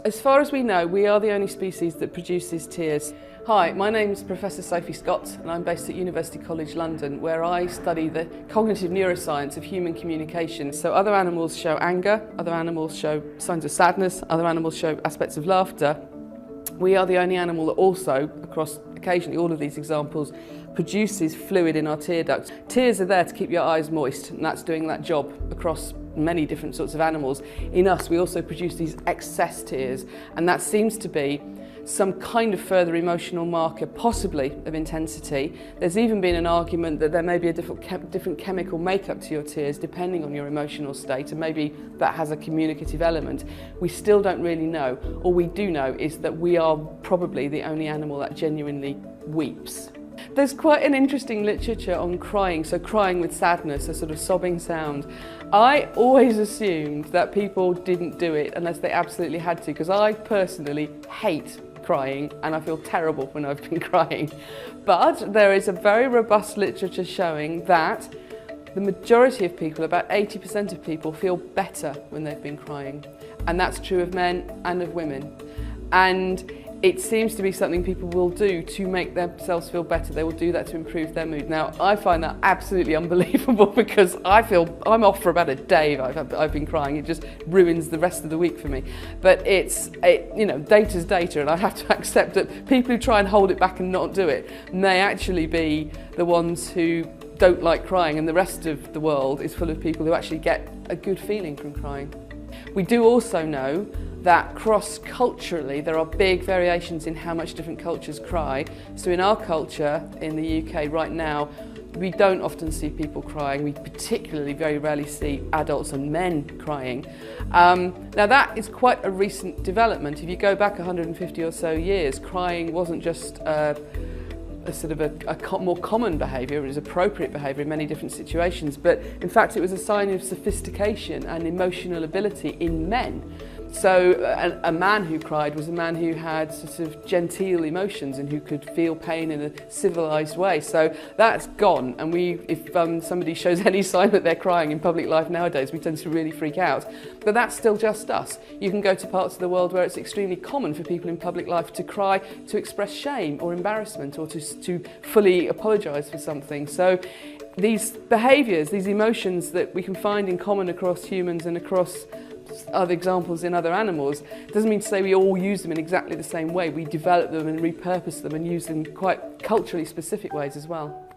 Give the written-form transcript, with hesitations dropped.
As far as we know, we are the only species that produces tears. Hi, my name is Professor Sophie Scott and I'm based at University College London, where I study the cognitive neuroscience of human communication. So other animals show anger, other animals show signs of sadness, other animals show aspects of laughter. We are the only animal that also, across occasionally all of these examples, produces fluid in our tear ducts. Tears are there to keep your eyes moist, and that's doing that job across many different sorts of animals. In us, we also produce these excess tears, and that seems to be some kind of further emotional marker, possibly of intensity. There's even been an argument that there may be a different chemical makeup to your tears depending on your emotional state, and maybe that has a communicative element. We still don't really know. All we do know is that we are probably the only animal that genuinely weeps. There's quite an interesting literature on crying, so crying with sadness, a sort of sobbing sound. I always assumed that people didn't do it unless they absolutely had to, because I personally hate crying and I feel terrible when I've been crying. But there is a very robust literature showing that the majority of people, about 80% of people, feel better when they've been crying. And that's true of men and of women. And it seems to be something people will do to make themselves feel better. They will do that to improve their mood. Now, I find that absolutely unbelievable because I'm off for about a day if I've been crying. It just ruins the rest of the week for me. But data's data, and I have to accept that people who try and hold it back and not do it may actually be the ones who don't like crying, and the rest of the world is full of people who actually get a good feeling from crying. We do also know that cross-culturally there are big variations in how much different cultures cry. So in our culture in the UK right now, we don't often see people crying. We particularly very rarely see adults and men crying. Now that is quite a recent development. If you go back 150 or so years, crying wasn't just a more common behaviour. It was appropriate behaviour in many different situations, but in fact it was a sign of sophistication and emotional ability in men. So a man who cried was a man who had sort of genteel emotions and who could feel pain in a civilised way. So that's gone, and if somebody shows any sign that they're crying in public life nowadays, we tend to really freak out. But that's still just us. You can go to parts of the world where it's extremely common for people in public life to cry, to express shame or embarrassment, or to fully apologise for something. So these behaviours, these emotions that we can find in common across humans and across other examples in other animals, doesn't mean to say we all use them in exactly the same way. We develop them and repurpose them and use them in quite culturally specific ways as well.